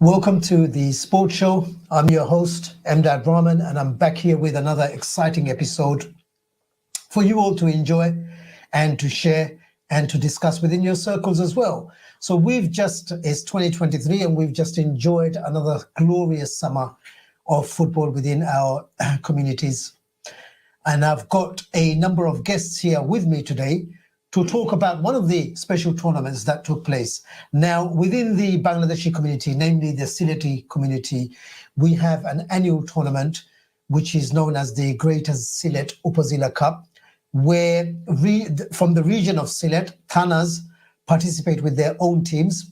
Welcome to the Sports Show. I'm your host, EMDAD RAHMAN, and I'm back here with another exciting episode for you all to enjoy and to share and to discuss within your circles as well. So it's 2023 and we've just enjoyed another glorious summer of football within our communities. And I've got a number of guests here with me today to talk about one of the special tournaments that took place. Now, within the Bangladeshi community, namely the Sylheti community, we have an annual tournament, which is known as the Greater Sylhet Upazila Cup, where from the region of Sylhet, Thanas participate with their own teams.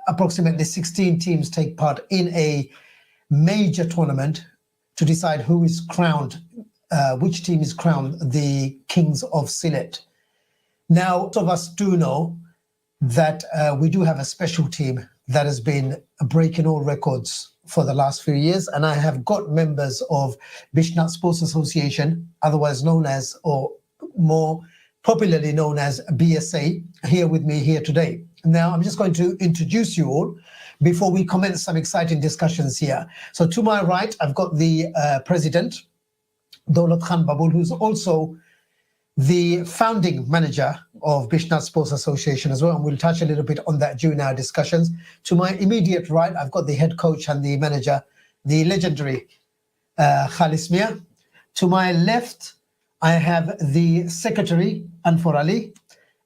Approximately 16 teams take part in a major tournament to decide who is crowned, which team is crowned the Kings of Sylhet. Now, most of us do know that we do have a special team that has been breaking all records for the last few years, and I have got members of Bishwanath Sports Association, otherwise known as, or more popularly known as BSA, here with me here today. Now, I'm just going to introduce you all before we commence some exciting discussions here. So to my right, I've got the president, Daulat Khan Babul, who's also the founding manager of Bishwanath Sports Association as well, and we'll touch a little bit on that during our discussions. To my immediate right, I've got the head coach and the manager, the legendary Khalis Mia. To my left, I have the secretary, Anfor Ali,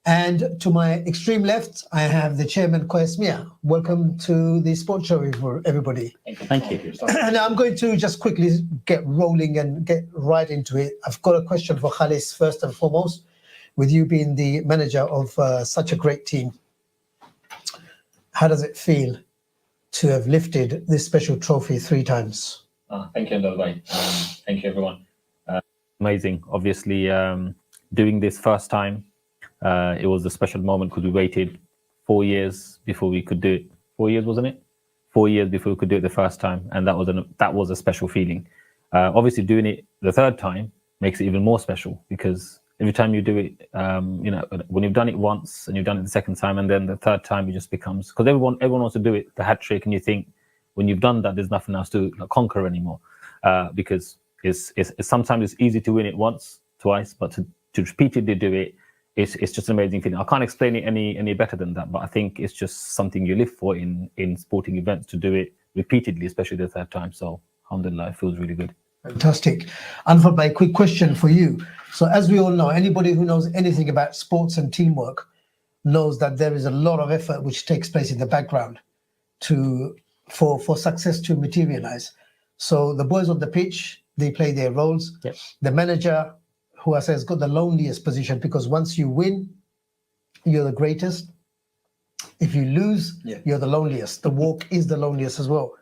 and to my extreme left, I have the chairman, Koes Mia. Welcome to the Sports Show, everybody. Thank you. And I'm going to just quickly get rolling and get right into it. I've got a question for Khalis first and foremost, with you being the manager of such a great team. How does it feel to have lifted this special trophy 3 times? Thank you, Ndalbai. Thank you, everyone. Amazing. Obviously, doing this first time, it was a special moment because we waited 4 years before we could do it. 4 years, wasn't it? 4 years before we could do it the first time, and that was a special feeling. Obviously, doing it the 3rd time makes it even more special because every time you do it, when you've done it once and you've done it the 2nd time, and then the 3rd time, it just becomes, because everyone wants to do it, the hat trick, and you think when you've done that, there's nothing else to conquer anymore, because it's sometimes it's easy to win it once, twice, but to repeatedly do it, it's just an amazing feeling. I can't explain it any better than that, but I think it's just something you live for in sporting events, to do it repeatedly, especially the 3rd time. So, alhamdulillah, it feels really good. Fantastic. Anfor, a quick question for you. So, as we all know, anybody who knows anything about sports and teamwork knows that there is a lot of effort which takes place in the background for success to materialize. So, the boys on the pitch, they play their roles. Yep. The manager, who I say has got the loneliest position, because once you win, you're the greatest. If you lose, you're the loneliest. The walk is the loneliest as well.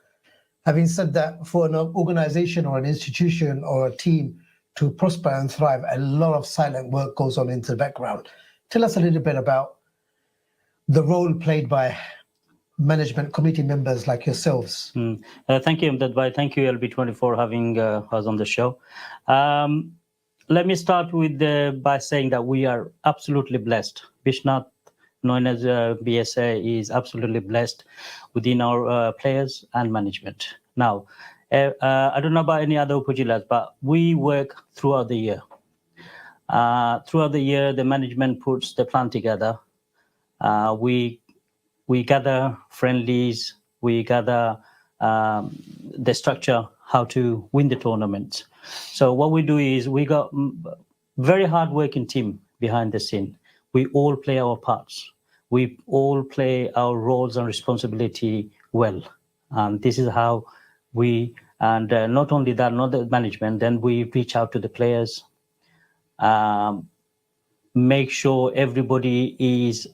Having said that, for an organization or an institution or a team to prosper and thrive, a lot of silent work goes on into the background. Tell us a little bit about the role played by management committee members like yourselves. Thank you, EMDAD. Thank you, LB20, for having us on the show. Let me start with by saying that we are absolutely blessed. Bishwanath, known as BSA, is absolutely blessed within our players and management. Now, I don't know about any other upazilas, but we work throughout the year. Throughout the year, the management puts the plan together. We gather friendlies, we gather the structure, how to win the tournament. So what we do is we got very hard-working team behind the scene. We all play our parts. We all play our roles and responsibility well. And this is how we, and not only that, not the management, then we reach out to the players, make sure everybody is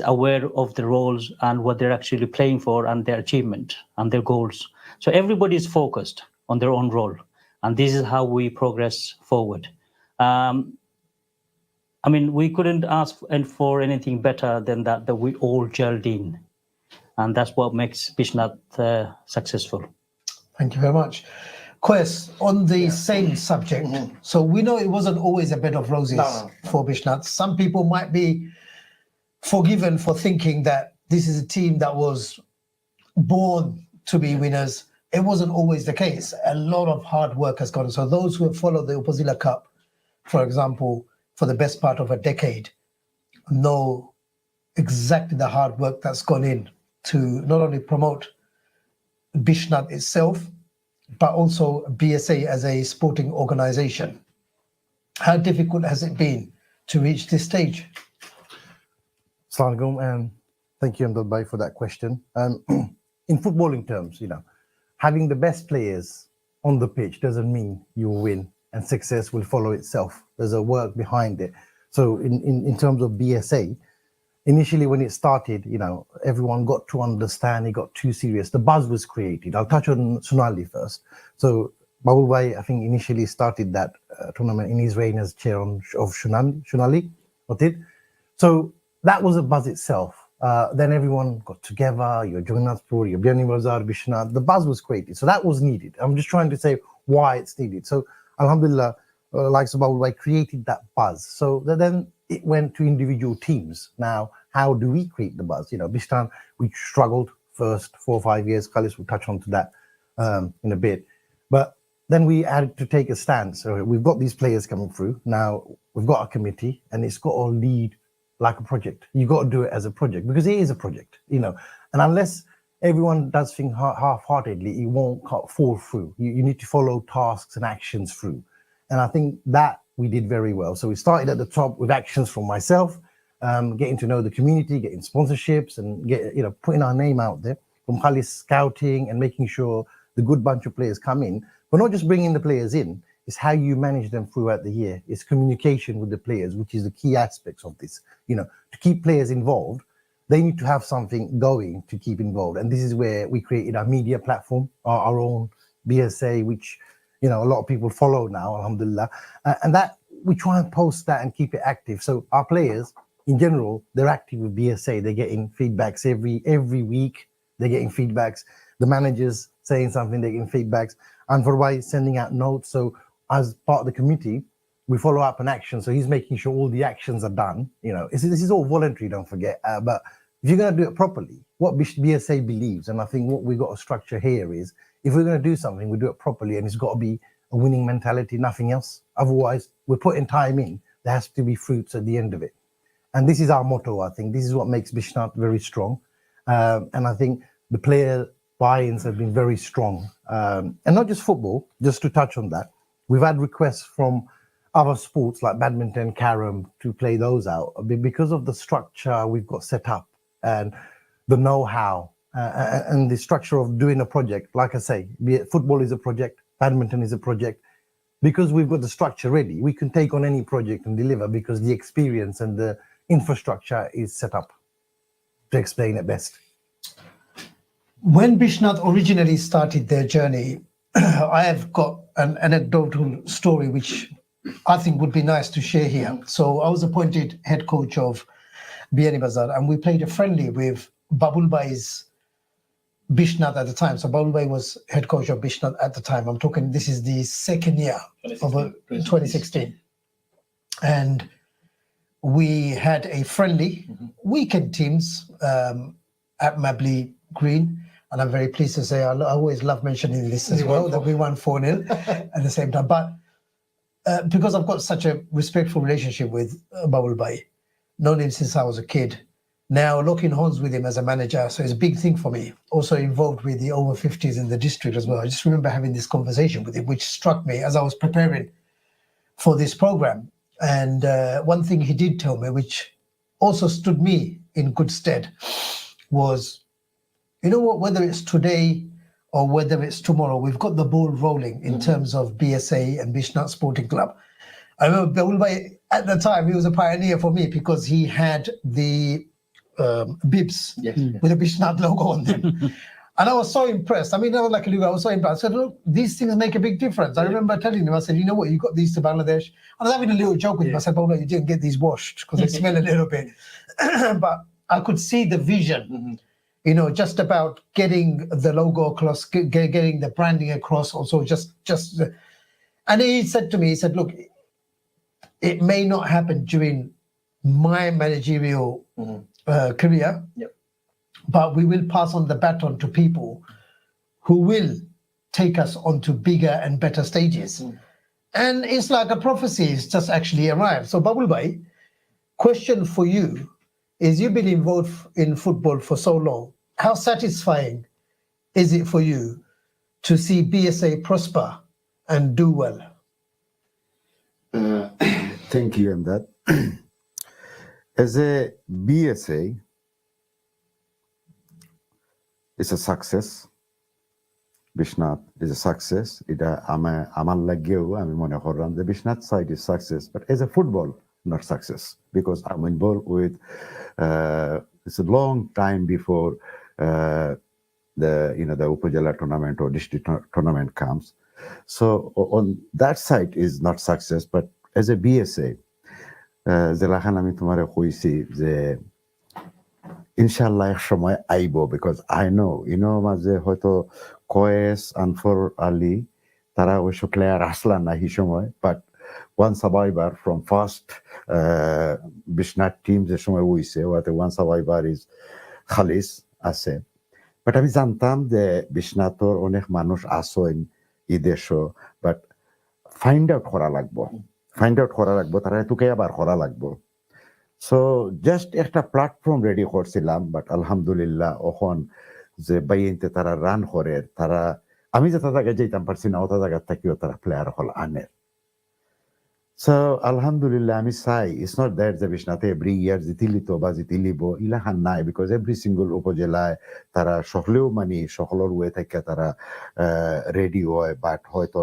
aware of the roles and what they're actually playing for and their achievement and their goals. So everybody is focused on their own role. And this is how we progress forward. We couldn't ask for anything better than that we all gelled in. And that's what makes Bishwanath successful. Thank you very much. Koes, on the same subject, so we know it wasn't always a bed of roses for Bishwanath. Some people might be forgiven for thinking that this is a team that was born to be winners. It wasn't always the case. A lot of hard work has gone. So those who have followed the Opozilla Cup, for example, for the best part of a decade, know exactly the hard work that's gone in to not only promote Bishwanath itself, but also BSA as a sporting organization. How difficult has it been to reach this stage? Assalamu alaikum, and thank you, EMDAD, for that question. In footballing terms, having the best players on the pitch doesn't mean you will win, and success will follow itself. There's a work behind it. So in terms of BSA, initially when it started, everyone got to understand, it got too serious. The buzz was created. I'll touch on Sonali first. So Babul Bhai, I think, initially started that tournament in his reign as chair of Sonali. So that was a buzz itself. Then everyone got together, your Jagannathpur, your Biani Bazaar, Bishwanath, the buzz was created. So that was needed. I'm just trying to say why it's needed. So Alhamdulillah, like Babul Bhai created that buzz. So then it went to individual teams. Now, how do we create the buzz? Bishwanath, we struggled first 4 or 5 years. Khalis will touch on to that in a bit. But then we had to take a stand. So we've got these players coming through. Now we've got a committee, and it's got to lead like a project. You got to do it as a project because it is a project, And unless everyone does things half-heartedly, it won't fall through. You need to follow tasks and actions through. And I think that we did very well. So we started at the top with actions from myself, getting to know the community, getting sponsorships, and putting our name out there. From Khalis scouting and making sure the good bunch of players come in, but not just bringing the players in. It's how you manage them throughout the year. It's communication with the players, which is the key aspects of this. To keep players involved, they need to have something going to keep involved. And this is where we created our media platform, our own BSA, which a lot of people follow now, alhamdulillah. And that we try and post that and keep it active. So our players, in general, they're active with BSA. They're getting feedbacks every week. They're getting feedbacks. The managers saying something, they're getting feedbacks. And for why sending out notes. So as part of the committee, we follow up on action. So he's making sure all the actions are done. This is all voluntary, don't forget. But if you're going to do it properly, what BSA believes, and I think what we've got to structure here is, if we're going to do something, we do it properly, and it's got to be a winning mentality, nothing else. Otherwise, we're putting time in. There has to be fruits at the end of it. And this is our motto, I think. This is what makes Bishwanath very strong. And I think the player buy-ins have been very strong. And not just football, just to touch on that. We've had requests from other sports like badminton, carom, to play those out. Because of the structure we've got set up and the know-how and the structure of doing a project. Like I say, be it football is a project, badminton is a project. Because we've got the structure ready, we can take on any project and deliver because the experience and the infrastructure is set up, to explain it best. When Bishwanath originally started their journey, I have got an anecdotal story which I think would be nice to share here. So I was appointed head coach of Biani Bazaar, and we played a friendly with Babul Bhai's Bishwanath at the time. So Babul Bhai was head coach of Bishwanath at the time. I'm talking, this is the second year of 2016. And we had a friendly weekend teams at Mabley Green. And I'm very pleased to say, I always love mentioning this as well, that we won 4-0 at the same time. But because I've got such a respectful relationship with Babul Bhai, known him since I was a kid, now locking horns with him as a manager, so it's a big thing for me. Also involved with the over 50s in the district as well. I just remember having this conversation with him, which struck me as I was preparing for this program. And one thing he did tell me, which also stood me in good stead, was, you know what, whether it's today or whether it's tomorrow, we've got the ball rolling in terms of BSA and Bishwanath Sporting Club. I remember Babul Bhai, at the time, he was a pioneer for me because he had the bibs with a Bishwanath logo on them. And I was so impressed. I mean, I was so impressed. I said, look, these things make a big difference. I remember telling him, I said, you know what, you got these to Bangladesh. I was having a little joke with him. I said, Babul, you didn't get these washed because they smell a little bit. But I could see the vision, just about getting the logo across, getting the branding across. Also, and he said to me, he said, look, it may not happen during my managerial career, but we will pass on the baton to people who will take us onto bigger and better stages. And it's like a prophecy, it's just actually arrived. So Babul Bhai, question for you is, you've been involved in football for so long. How satisfying is it for you to see BSA prosper and do well? Thank you, EMDAD. As a BSA, it's a success. Bishnath is a success. Amal lageu, I'm mone korram the Bishnath side is success, but as a football, not success, because I'm involved with. It's a long time before the Upajala tournament or district tournament comes. So on that side is not success, but as a BSA, Zelahan আমি তোমারে কইছি যে ইনশাআল্লাহ এক সময় আইবো, because I know মাঝে হয়তো কয়েস আনফর আলী তারা ওই প্লেয়ার আসলা না এই সময়, but one survivor from first Bishnath team যে সময় হইছে ওতে one survivor is খালিস আছে, but আমি জানতাম যে বিশ্বনাথর অনেক মানুষ আসেন এই দেশও, but find out করা লাগবো তারা তোকে আবার করা লাগবো। সো জাস্ট একটা প্ল্যাটফর্ম রেডি করছিলাম, বাট আলহামদুলিল্লাহ এখন যে বাইনতে তারা রান করে, তারা আমি যে জায়গায় যেতাম পারছি না, ওটা জায়গা থেকেও তারা প্লেয়ার হল আনের। সো আলহামদুলিল্লাহ আমি চাই, ইটস নট দ্যাট যে বিশ্বনাথে এভরি ইয়ার জিতিলিত বা জিতিলিব ইলাখান নাই, বিকজ এভরি সিঙ্গল উপজেলায় তারা সকলেও সকলের ওয়ে থেকে তারা রেডি হয়, বাট হয়তো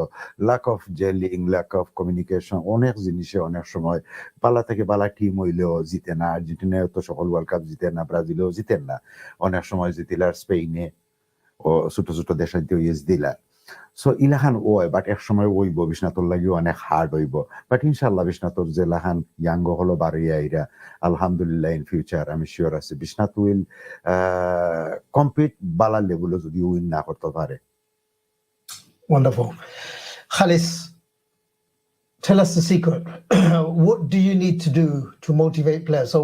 lack of gelling, lack of communication, অনেক জিনিসে অনেক সময় বালা থেকে বালা টিম হইলেও জিতে না। আর্জেন্টিনায় তো সকল ওয়ার্ল্ড কাপ জিতে না, ব্রাজিলেও জিতেন না, অনেক সময় জিতিলার স্পেইনে ও ছোট ছোট দেশে দিলা। সো ইলাহান ওয়, বাট এক সময় ওইব বিশ্বনাথর লাগিও অনেক হার্ড হইব, বাট ইনশাল্লাহ বিশ্বনাথর যে লাহান ইয়াঙ্গ হলো বাড়িয়া ইরা আলহামদুলিল্লাহ ইন ফিউচার আমি শিওর আছি বিশ্বনাথ উইল কম্পিট বালা লেভেলে যদি উইন না করতে পারে। Wonderful. Khalis, tell us the secret. What do you need to do to motivate players? So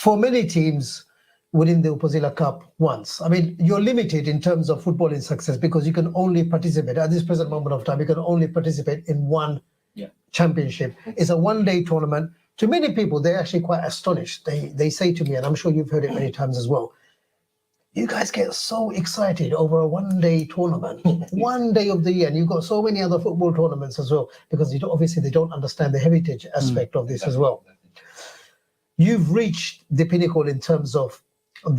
for many teams within the Upazila Cup once, I mean, you're limited in terms of footballing success because you can only participate at this present moment of time, you can only participate in one championship. It's a one-day tournament. To many people, they're actually quite astonished. They say to me, and I'm sure you've heard it many times as well, you guys get so excited over a one-day tournament, one day of the year, and you've got so many other football tournaments as well, because obviously they don't understand the heritage aspect of this as well. You've reached the pinnacle in terms of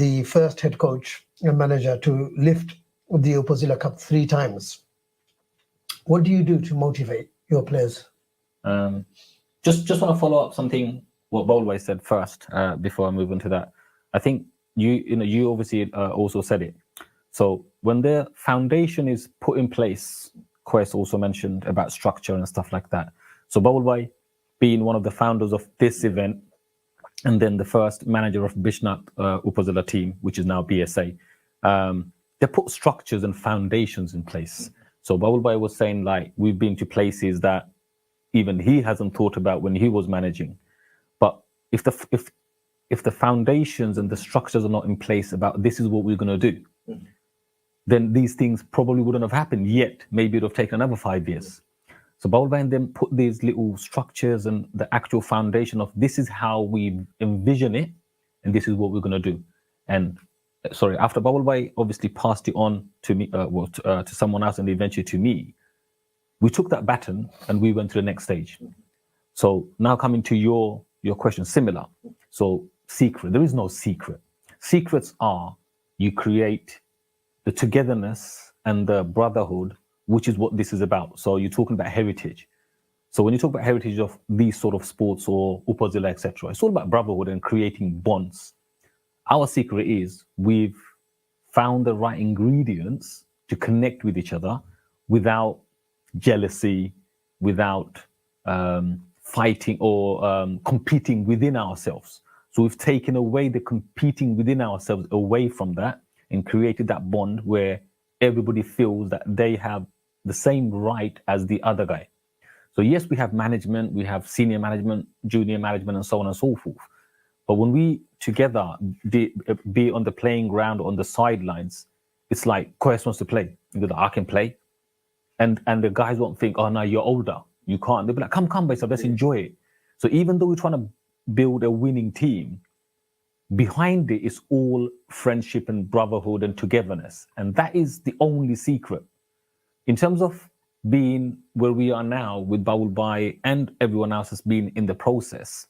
the first head coach and manager to lift the Upazila Cup 3 times. What do you do to motivate your players? Just want to follow up something what Bolway said first before I move on to that. I think you obviously also said it. So when the foundation is put in place, Quest also mentioned about structure and stuff like that. So Bolway being one of the founders of this event, and then the first manager of Bishnath Upazila team, which is now BSA, they put structures and foundations in place. So Babulbhai was saying, like, we've been to places that even he hasn't thought about when he was managing. But if the foundations and the structures are not in place about this is what we're going to do, then these things probably wouldn't have happened yet. Maybe it would have taken another 5 years. So Babulbhai and them put these little structures and the actual foundation of this is how we envision it, and this is what we're going to do. And sorry, after Babulbhai obviously passed it on to me, to someone else, and eventually to me, we took that baton and we went to the next stage. So now coming to your question, similar. So secret, there is no secret. Secrets are you create the togetherness and the brotherhood, which is what this is about. So you're talking about heritage. So when you talk about heritage of these sort of sports or Upazila, etc., it's all about brotherhood and creating bonds. Our secret is we've found the right ingredients to connect with each other without jealousy, without fighting or competing within ourselves. So we've taken away the competing within ourselves away from that and created that bond where everybody feels that they have the same right as the other guy. So yes, we have management, we have senior management, junior management, and so on and so forth. But when we together, be it on the playing ground or on the sidelines, it's like Quest wants to play. You go, I can play. And the guys won't think, oh no, you're older, you can't. They'll be like, come, boys, let's enjoy it. So even though we're trying to build a winning team, behind it is all friendship and brotherhood and togetherness. And that is the only secret. In terms of being where we are now with Bawul Bai and everyone else has been in the process,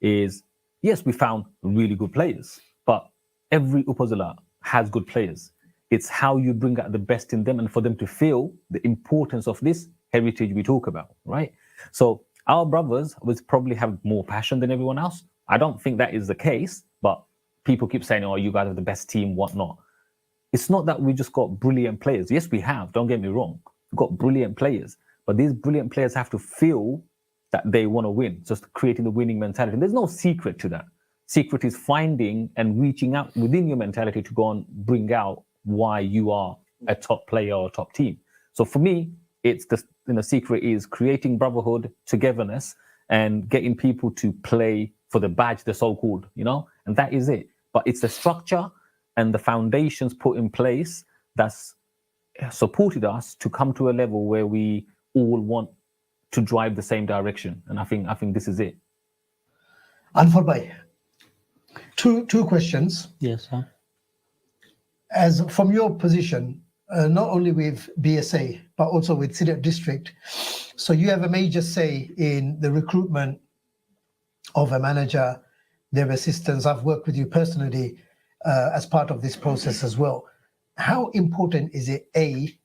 is yes, we found really good players, but every Upazila has good players. It's how you bring out the best in them and for them to feel the importance of this heritage we talk about, right? So our brothers would probably have more passion than everyone else. I don't think that is the case, but people keep saying, oh, you guys are the best team, whatnot. It's not that we just got brilliant players. Yes, we have, don't get me wrong. We've got brilliant players, but these brilliant players have to feel that they want to win, just creating the winning mentality. And there's no secret to that. Secret is finding and reaching out within your mentality to go and bring out why you are a top player or top team. So for me, it's the secret is creating brotherhood, togetherness, and getting people to play for the badge, the so-called, and that is it. But it's the structure and the foundations put in place that's supported us to come to a level where we all want to drive the same direction. And I think this is it. Anfal Bhai, two questions. Yes, sir. As from your position, not only with BSA, but also with Sylhet District, so you have a major say in the recruitment of a manager, their assistants. I've worked with you personally as part of this process as well. How important is it, A,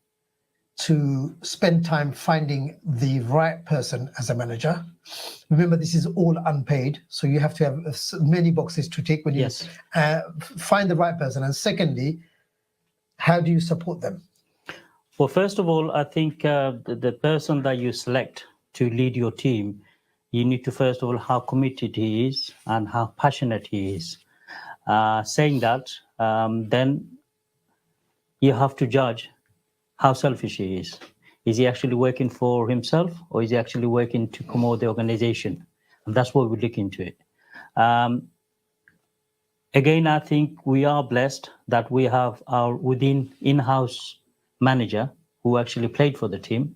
to spend time finding the right person as a manager? Remember, this is all unpaid, so you have to have many boxes to tick when you find the right person. And secondly, how do you support them? Well, first of all, I think the person that you select to lead your team, you need to first of all how committed he is and how passionate he is. Saying that, then you have to judge how selfish he is. Is he actually working for himself, or is he actually working to promote the organization? And that's what we look into it. Again, I think we are blessed that we have our within in-house manager who actually played for the team,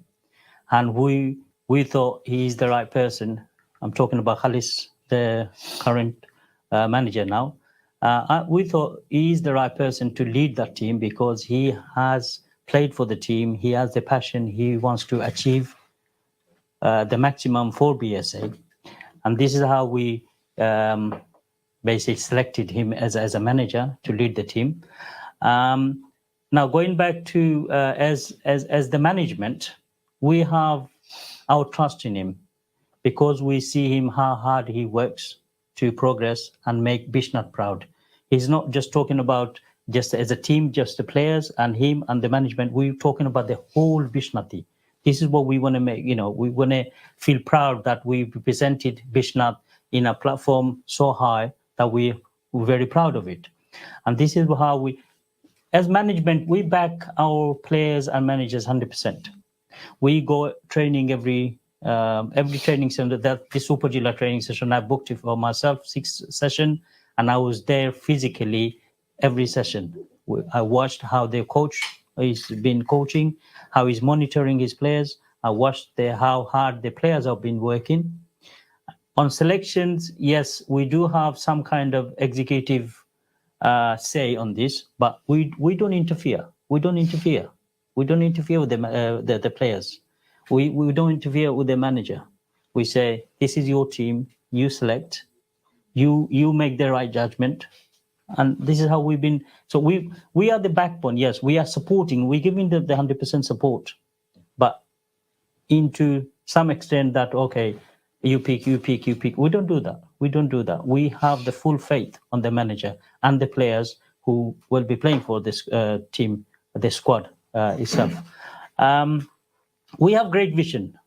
and we thought he is the right person. I'm talking about Khalis, the current manager now. We thought he is the right person to lead that team because he has played for the team. He has the passion. He wants to achieve the maximum for BSA, and this is how we basically selected him as a manager to lead the team. Now, going back to as the management, we have our trust in him because we see him how hard he works to progress and make Bishwanath proud. He's not just talking about just as a team, just the players and him and the management. We're talking about the whole Bishwanathi. This is what we want to make. We want to feel proud that we represented Bishwanath in a platform so high that we're very proud of it. And this is how we, as management, we back our players and managers 100%. We go training every training center. That the Super Jilla training session, I booked it for myself, 6 sessions, and I was there physically every session. I watched how the coach has been coaching, how he's monitoring his players. I watched how hard the players have been working. On selections, yes, we do have some kind of executive say on this, but we don't interfere. We don't interfere. We don't interfere with the players. We don't interfere with the manager. We say, this is your team. You select. You make the right judgment. And this is how we've been. So we are the backbone. Yes, we are supporting. We're giving the 100% support, but into some extent that, okay, you pick. We don't do that. We don't do that. We have the full faith on the manager and the players who will be playing for this team, the squad itself. We have great vision.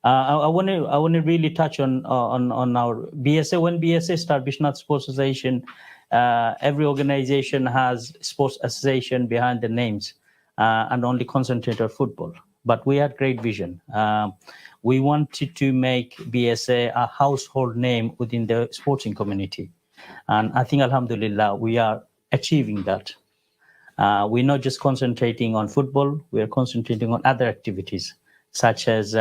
I want to really touch on our BSA. When BSA started, Bishwanath Sports Association, every organization has sports association behind the names and only concentrate on football. But we had great vision. We wanted to make BSA a household name within the sporting community. And I think, alhamdulillah, we are achieving that. We're not just concentrating on football, we are concentrating on other activities such as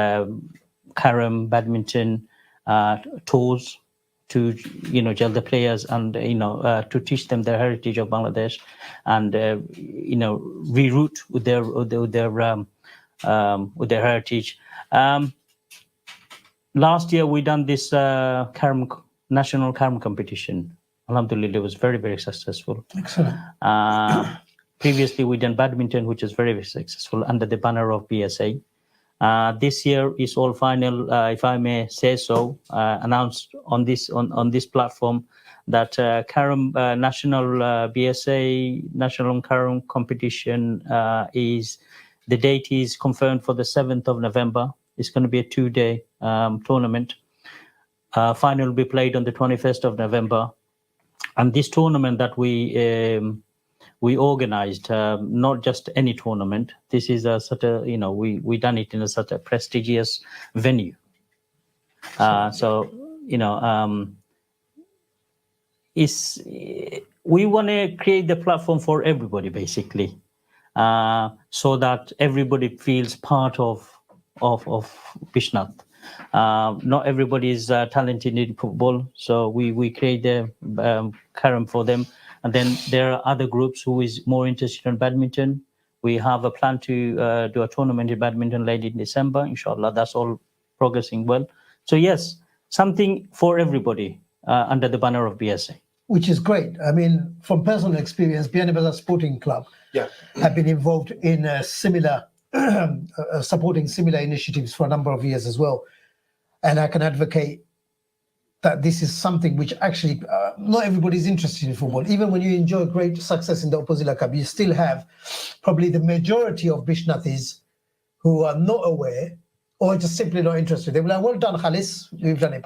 carom, badminton, tours to gel the players and to teach them the heritage of Bangladesh and reroute with their heritage. Last year we done this national carom competition. Alhamdulillah, it was very, very successful. Excellent. Previously, we done badminton, which is very, very successful under the banner of BSA. This year is all final, if I may say so, announced on this platform that Carom National BSA National Carom competition the date is confirmed for the 7th of November. It's going to be a 2-day tournament. Final will be played on the 21st of November. And this tournament that we organized, not just any tournament. This is we done it in such a prestigious venue. We want to create the platform for everybody, basically, so that everybody feels part of Bishwanath. Not everybody is talented in football, so we create the carom for them. And then there are other groups who is more interested in badminton. We have a plan to do a tournament in badminton late in December. Inshallah, that's all progressing well. So yes, something for everybody under the banner of BSA. Which is great. I mean, from personal experience, Biani Bazaar Sporting Club have been involved in similar, supporting similar initiatives for a number of years as well. And I can advocate that this is something which actually not everybody is interested in football. Even when you enjoy great success in the Opposila Cup, you still have probably the majority of Bishwanathis who are not aware or just simply not interested. They're like, well done, Khalis, you've done it.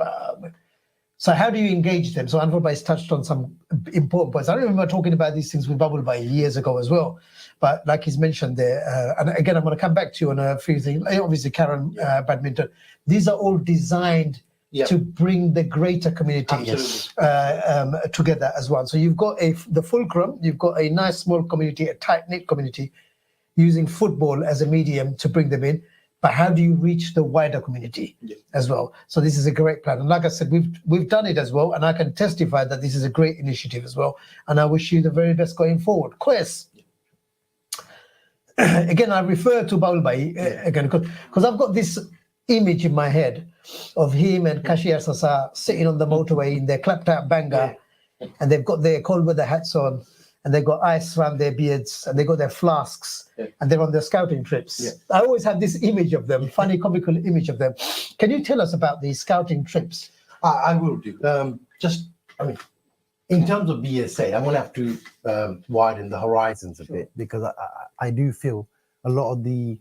So how do you engage them? So Anwar Bhai has touched on some important points. I remember talking about these things with Babul Bhai years ago as well. But like he's mentioned there, and again, I'm going to come back to you on a few things. Obviously, Karen, badminton. These are all designed to bring the greater community together as well. So you've got the fulcrum, you've got a nice small community, a tight-knit community, using football as a medium to bring them in. But how do you reach the wider community as well? So this is a great plan. And like I said, we've done it as well. And I can testify that this is a great initiative as well. And I wish you the very best going forward. Quest. Again, I refer to Baul Bhai again, because I've got this image in my head of him and Kashir Sasa sitting on the motorway in their clapped out banger, and they've got their cold weather hats on, and they've got ice around their beards, and they've got their flasks, and they're on their scouting trips. I always have this image of them, funny, comical image of them. Can you tell us about these scouting trips? I will do. In terms of BSA, I'm going to have to widen the horizons a bit, because I do feel a lot of the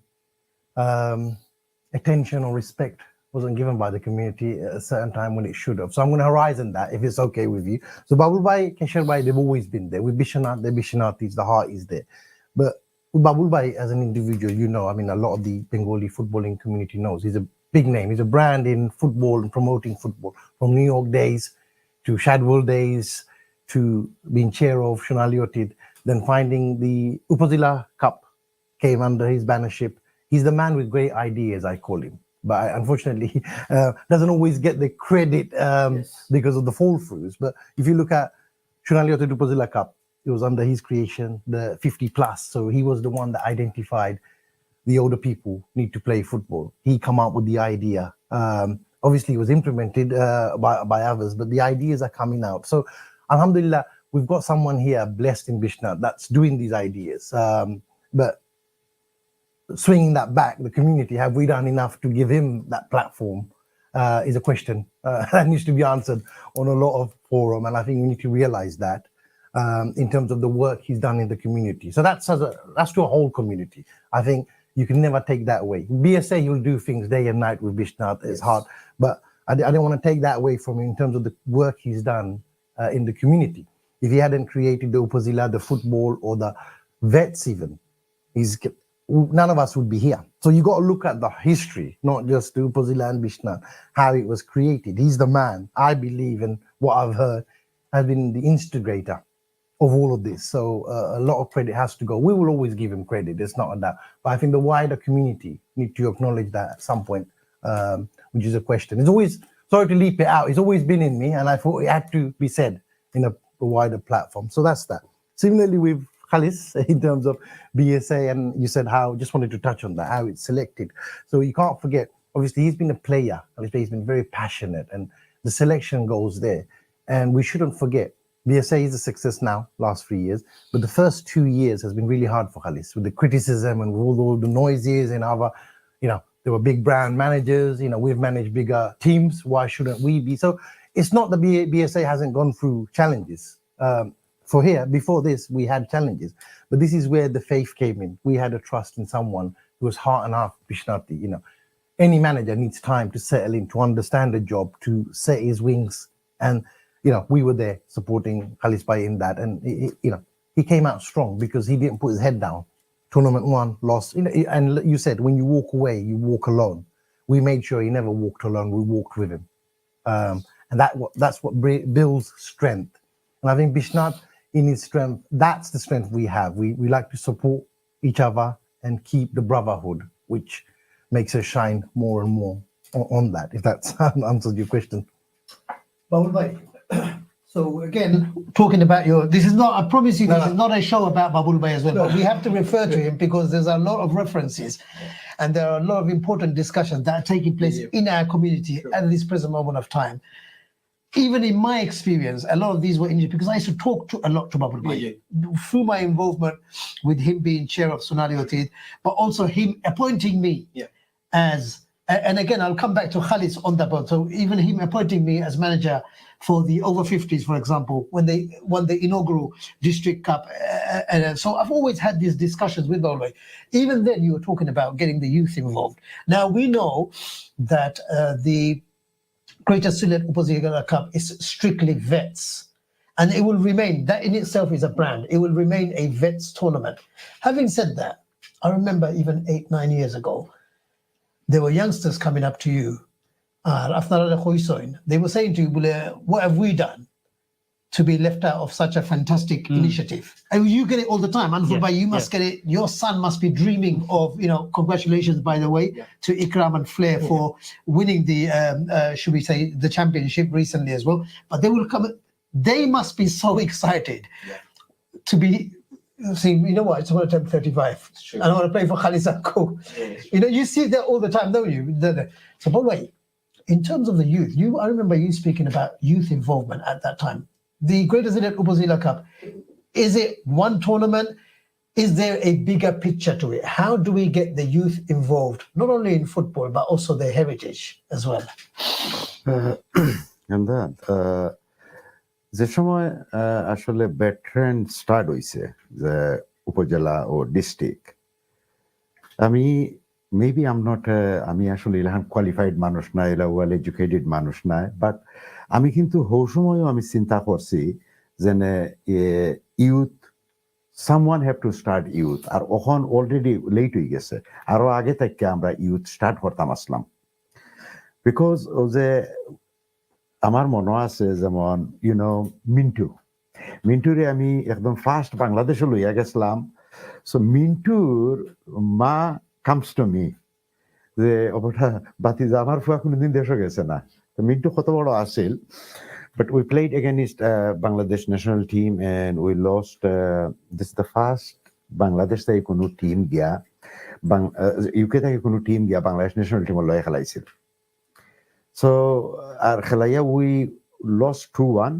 attention or respect wasn't given by the community at a certain time when it should have. So I'm going to horizon that, if it's okay with you. So Babul Bhai, Kashir Bhai, they've always been there. With Bishwanath, the Bishwanathis, the heart is there. But with Babul Bhai as an individual, a lot of the Bengali footballing community knows. He's a big name. He's a brand in football and promoting football. From New York days to Shadwell days to being chair of Shonali Otid, then finding the Upazila Cup came under his bannership. He's the man with great ideas, I call him. But unfortunately, doesn't always get the credit because of the fall-throughs. But if you look at Shonali Otid Upazila Cup, it was under his creation, the 50 plus. So he was the one that identified the older people need to play football. He come up with the idea. Obviously, it was implemented by others, but the ideas are coming out. So alhamdulillah, we've got someone here blessed in Bishwanath that's doing these ideas. But swinging that back, the community, have we done enough to give him that platform is a question that needs to be answered on a lot of forum. And I think we need to realize that in terms of the work he's done in the community. So that's to a whole community. I think you can never take that away. BSA, he'll do things day and night with Bishwanath. It's hard. But I don't want to take that away from him in terms of the work he's done in the community. If he hadn't created the Upazila, the football, or the vets even, none of us would be here. So you got to look at the history, not just the Upazila and Bishwanath, how it was created. He's the man, I believe, in what I've heard. has been the instigator of all of this. So a lot of credit has to go. We will always give him credit. It's not that. But I think the wider community need to acknowledge that at some point, which is a question. It's always, sorry to leap it out, it's always been in me, and I thought it had to be said in a wider platform. So that's that. Similarly with Khalis, in terms of BSA, and you said how, just wanted to touch on that, how it's selected. So you can't forget, obviously he's been a player, obviously he's been very passionate, and the selection goes there. And we shouldn't forget, BSA is a success now, last 3 years, but the first 2 years has been really hard for Khalis with the criticism and all the noises and other, there were big brand managers, we've managed bigger teams. Why shouldn't we be? So it's not that BSA hasn't gone through challenges. For here, before this, we had challenges, but this is where the faith came in. We had a trust in someone who was heart and half Bishwanath. Any manager needs time to settle in, to understand the job, to set his wings. And, we were there supporting Khalis Bhai in that. And, he came out strong because he didn't put his head down. Tournament won, lost. And you said, when you walk away, you walk alone. We made sure he never walked alone. We walked with him. And that's what builds strength. And I think Bishwanath, in his strength, that's the strength we have. We like to support each other and keep the brotherhood, which makes us shine more and more on that, if that answers your question. Bahul Bhai, so again, talking about this is not, I promise you, this is not a show about Bahul Bhai as well, but we have to refer to him because there's a lot of references and there are a lot of important discussions that are taking place in our community at this present moment of time. Even in my experience, a lot of these were injured because I used to talk a lot to Bahul Bhai through my involvement with him being chair of Sonali Otid, but also him appointing me as, and again, I'll come back to Khalis on that point. So even him appointing me as manager for the over 50s, for example, when they won the inaugural district cup. And so I've always had these discussions with Bahul Bhai. Even then, you were talking about getting the youth involved. Now, we know that the Greater Sylhet Upazila Cup is strictly vets, and it will remain, that in itself is a brand, it will remain a vets tournament. Having said that, I remember even 8-9 years ago, there were youngsters coming up to you, they were saying to you, what have we done to be left out of such a fantastic initiative? And you get it all the time. And you must get it. Your son must be dreaming of, congratulations, by the way, to Ikram and Flair for winning the, should we say, the championship recently as well. But they will come, they must be so excited to be saying, you know what, it's about 35. And I want to play for Khalis Akko. You see that all the time, don't you? So, by the way, in terms of the youth, I remember you speaking about youth involvement at that time. The Greater Sylhet Upazila Cup, is it one tournament? Is there a bigger picture to it? How do we get the youth involved, not only in football, but also their heritage as well? And that, যে সময় আসলে ব্যাট্রেন start হয়েছে যে উপজেলা ও district, maybe আমি আসলে ইলাহান qualified মানুষ না, এলা ওয়েল এডুকেটেড মানুষ না, বাট আমি কিন্তু হৌ সময়ও আমি চিন্তা করছি যে youth, someone have to start youth, আর ওখন অলরেডি লেট হয়ে গেছে, আরো আগে থেকে আমরা ইউথ স্টার্ট করতাম আসলাম। বিকজ ও যে আমার মনে আছে যেমন মিন্টুরে আমি একদম ফার্স্ট বাংলাদেশে লইয়া গেছিলাম। সো মিন্টুর মা comes to me যে ওটা বাতিজা আমার ফুয়া কোনোদিন দেশে গেছে না, তো মিন্টু কত বড় আসিল। But we played against Bangladesh national team and we lost. This is the first Bangladesh থেকে কোনো টিম গিয়া, ইউকে থেকে কোনো টিম গিয়া বাংলাদেশ ন্যাশনাল টিম লয়ে খেলাইছিল। So our খেলাইয়া we lost 2-1,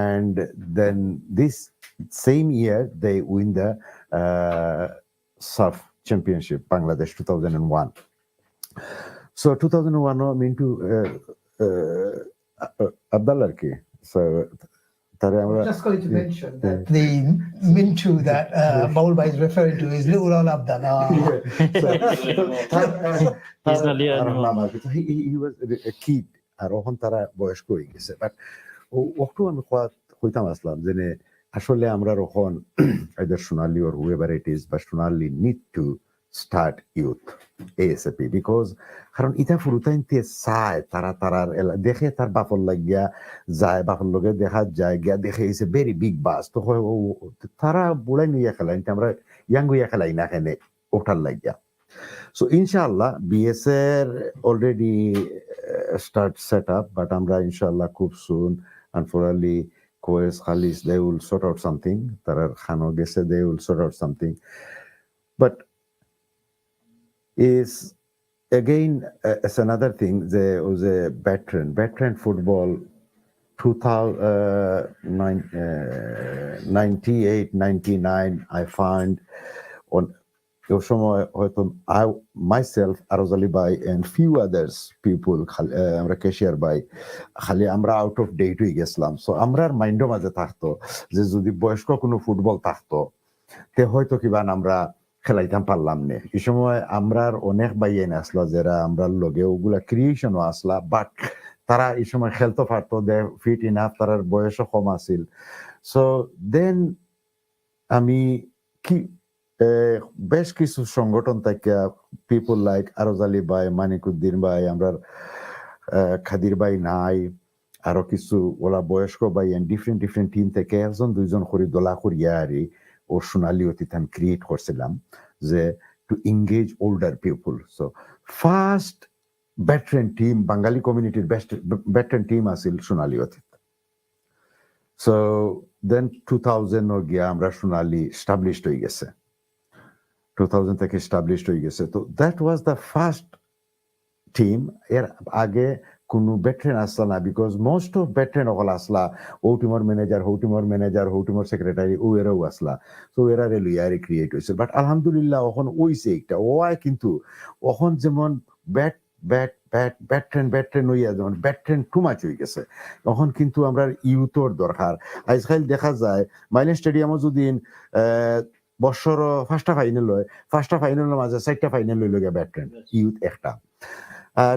and then this same year they win the SAF championship, Bangladesh 2001. So 2001 Mintu Abdullah ki. So I'm just going to mention that the Mintu that Bahul Bhai is referring to is Little Abdullah. He was a kid, আর ওখান তারা বয়স্ক হয়ে গেছে। But ওখানে আমি কইতাম আসলাম যে আসলে আমরা ওখান either Sonali or whoever it is, but Sonali need to start youth ASAP because কারণ ইটা ফুরুতাইনতে চায় তারার দেখে তার বাপর লাগিয়া যায় বাপর লগে দেখা যায় গিয়া দেখে ইস এ ভেরি বিগ বাস তো তারা বুড়াই নিয়ে খেলাই আমরা ইয়াং হইয়া খেলাই না এখানে ওঠার লাগিয়া So inshallah, BSR already start set up, but amra inshallah khub soon. Unfortunately, Koes Khalis, they will sort out something. Tarar Khano Gese, they will sort out something. But is again, it's another thing. There was a veteran football 98, 99, I find on I myself, Arozali Bhai, and few others people, আমরা cashier ভাই খালি আমরা out of date হয়ে গেছিলাম so আমরার মাইন্ডও মাঝে থাকতো যে যদি বয়স্ক কোনো ফুটবল থাকতো তে হয়তো কিবা আমরা খেলাইতাম পারলাম না এই সময় আমরার অনেক ভাইয়েন আসলো যারা আমরার লগে ওগুলা ক্রিয়েশনও আসলা বাট তারা এই সময় খেলতে পারতো দে ফিট ইনাফ তারার বয়সও কম আছিল সো দেন আমি কি বেশ কিছু সংগঠন থেকে পিপল লাইক আরজালি ভাই মানিকুদ্দিন ভাই আমরা খাদির ভাই নাই আরো কিছু ওলা বয়স্ক ভাই ডিফারেন্ট টিম থেকে একজন দুইজন করে দোলা করিয়া আরি ও সোনালী অতিথান ক্রিয়েট করছিলাম যে to engage older people so first veteran team বাঙালি কমিউনিটির বেস্ট veteran team আছিল সোনালী অতীত সো দেন 2000 গিয়া আমরা সোনালী established হয়ে গেছে 2000 থেকে established হয়ে গেছে তো that was the first team এর আগে কোনো veteran আসলা না because most of veteran হল আসলা ও টিমর ম্যানেজার সেক্রেটারি ও এরাও আসলা তো এরা রেলুয়ারি ক্রিয়েট হয়েছে বাট আলহামদুলিল্লাহ এখন ওইছে একটা ওয়াই কিন্তু এখন যেমন ব্যাট্রেন হইয়া যেমন ব্যাট্রেন টু মাচ হয়ে গেছে তখন কিন্তু আমরা ইউথর দরকার আজকাল দেখা যায় মাইলেন স্টেডিয়ামও যদি বছর ফার্স্টটা ফাইনালের মাঝে 4টা ফাইনাল লইল গিয়া ব্যাট্রেন ইউথ একটা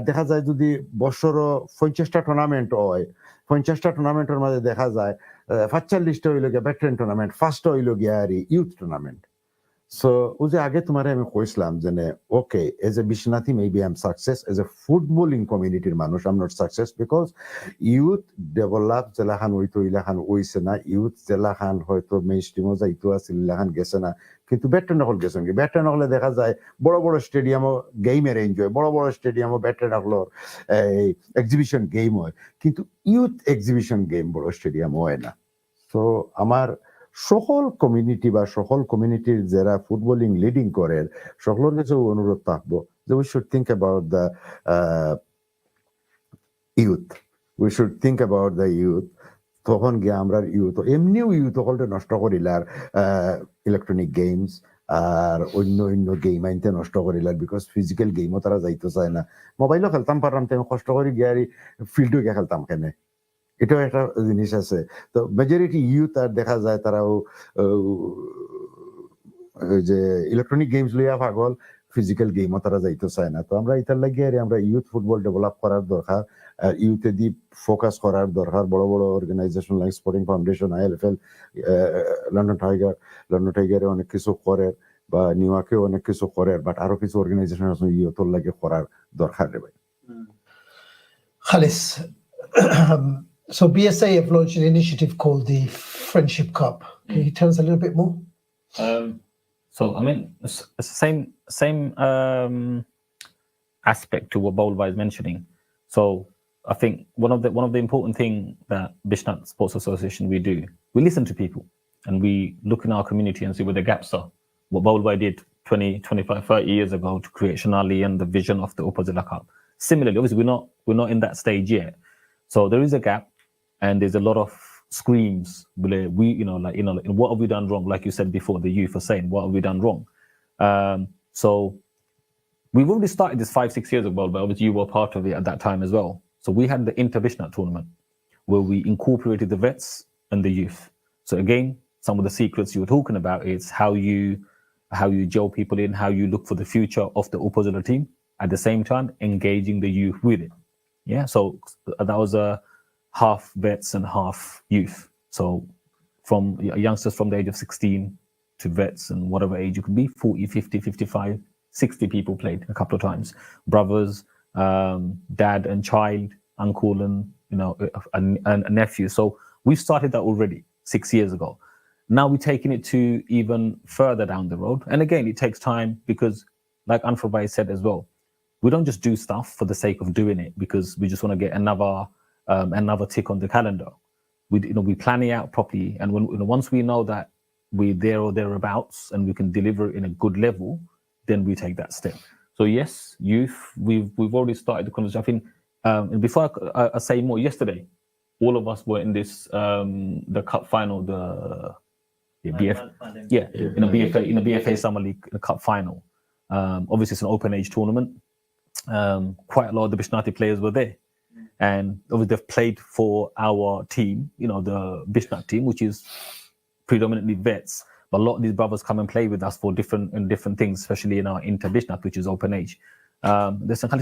দেখা যায় যদি বছর 50টা টুর্নামেন্ট হয় 50টা টুর্নামেন্টের মাঝে দেখা যায় 45টা হইল গিয়া ব্যাট্রেন টুর্নামেন্ট ফার্স্টটা হইল গিয়া আর ইউথ টুর্নামেন্ট So, ওই যে আগে তোমার আমি কইছিলাম যে ওকে এজ এ বিশ্বনাথী maybe I am success as a footballing কমিউনিটির মানুষ I am not success because youth develop জেলাখান হইতো ইলাখান হইছে না ইউথ জেলাখান হয়তো মেইন স্ট্রিমও যাইতো আছিল ইলাখান গেছে না কিন্তু ব্যাট্রেন হল গেছে ব্যাট্রেন হলে দেখা যায় বড় স্টেডিয়ামও গেম অ্যারেঞ্জ হয় বড় স্টেডিয়ামও ব্যাট্রেন হলের এক্সিবিশন গেম হয় কিন্তু ইউথ এক্সিবিশন গেম বড় স্টেডিয়াম হয় না তো আমার সকল কমিউনিটি বা সকল কমিউনিটির যারা ফুটবলিং লিডিং করে সকলের কাছে অনুরোধ থাকবো যে we should think about the youth তখন গিয়ে আমরা ইউথ এমনিও ইউথ সকলটা নষ্ট করিলার ইলেকট্রনিক গেমস আর অন্য গেম আইনতে নষ্ট করিলার বিকজ ফিজিক্যাল গেমও তারা যাইতে চায় না মোবাইলও খেলতাম পারলাম তেমন কষ্ট করে গিয়ে আর ফিল্ডও গিয়ে খেলতাম কেন এটাও একটা জিনিস আছে তো মেজরিটি ইউথ আর দেখা যায় তারাও যে ইলেকট্রনিক গেমস লইয়া পাগল ফিজিক্যাল গেমও তারা যাইতে চায় না তো আমরা এটার লাগিয়ে আমরা ইউথ ফুটবল ডেভেলপ করার দরকার ইউথে দি ফোকাস করার দরকার বড় organization like sporting foundation ILFL London টাইগারে অনেক কিছু করে বা নিউইয়র্কে অনেক কিছু করে বাট আরো কিছু অর্গানাইজেশন আছে ইউথের লাগে করার দরকার রে ভাই Khalis, so BSA have launched an initiative called the Friendship Cup. Can you tell us a little bit more? So I mean, it's the same aspect to what Bowlby is mentioning. So I think one of the important thing that Bishwanath Sports Association we do, we listen to people and we look in our community and see where the gaps are. What Bowlby did 20, 25, 30 years ago to create Shanali and the vision of the Upazila Cup. Similarly, obviously we're not in that stage yet. So there is a gap and there's a lot of screams where we, what have we done wrong? Like you said before, the youth are saying, what have we done wrong? So we've already started this 5-6 years ago, but obviously you were part of it at that time as well. So we had the Inter-Bishwanath tournament where we incorporated the vets and the youth. So again, some of the secrets you were talking about is how you gel people in, how you look for the future of the opposite team, at the same time engaging the youth with it. Yeah, so that was a half vets and half youth. So from youngsters from the age of 16 to vets and whatever age you could be, 40, 50, 55, 60 people played a couple of times. Brothers, dad and child, uncle and a nephew. So we started that already 6 years ago. Now we're taking it to even further down the road. And again, it takes time because, like Anfrabai said as well, we don't just do stuff for the sake of doing it because we just want to get another tick on the calendar. We plan it out properly, and once we know that we're there or thereabouts and we can deliver in a good level, then we take that step. So yes, youth, we've already started the conversation. I think, and before I say more, yesterday, all of us were in this the cup final, in the BFA Summer League Cup final. Obviously, it's an open age tournament. Quite a lot of the Bishwanath players were there, and obviously they've played for our team, the Bishwanath team, which is predominantly vets. But a lot of these brothers come and play with us for different things, especially in our Inter Bishwanath, which is open age. They said, "Are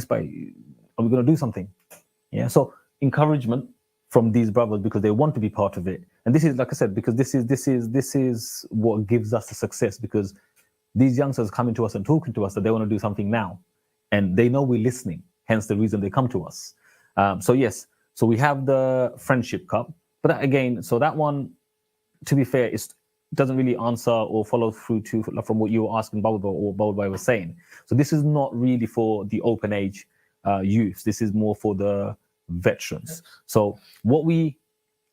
we going to do something?" Yeah. So encouragement from these brothers because they want to be part of it, and this is, like I said, because this is what gives us the success, because these youngsters coming to us and talking to us that they want to do something now, and they know we're listening. Hence the reason they come to us. So yes, so we have the Friendship Cup, but that one, to be fair, it doesn't really answer or follow through from what you were asking Bubble or Bubble was saying. So this is not really for the open age youths. This is more for the veterans. So what we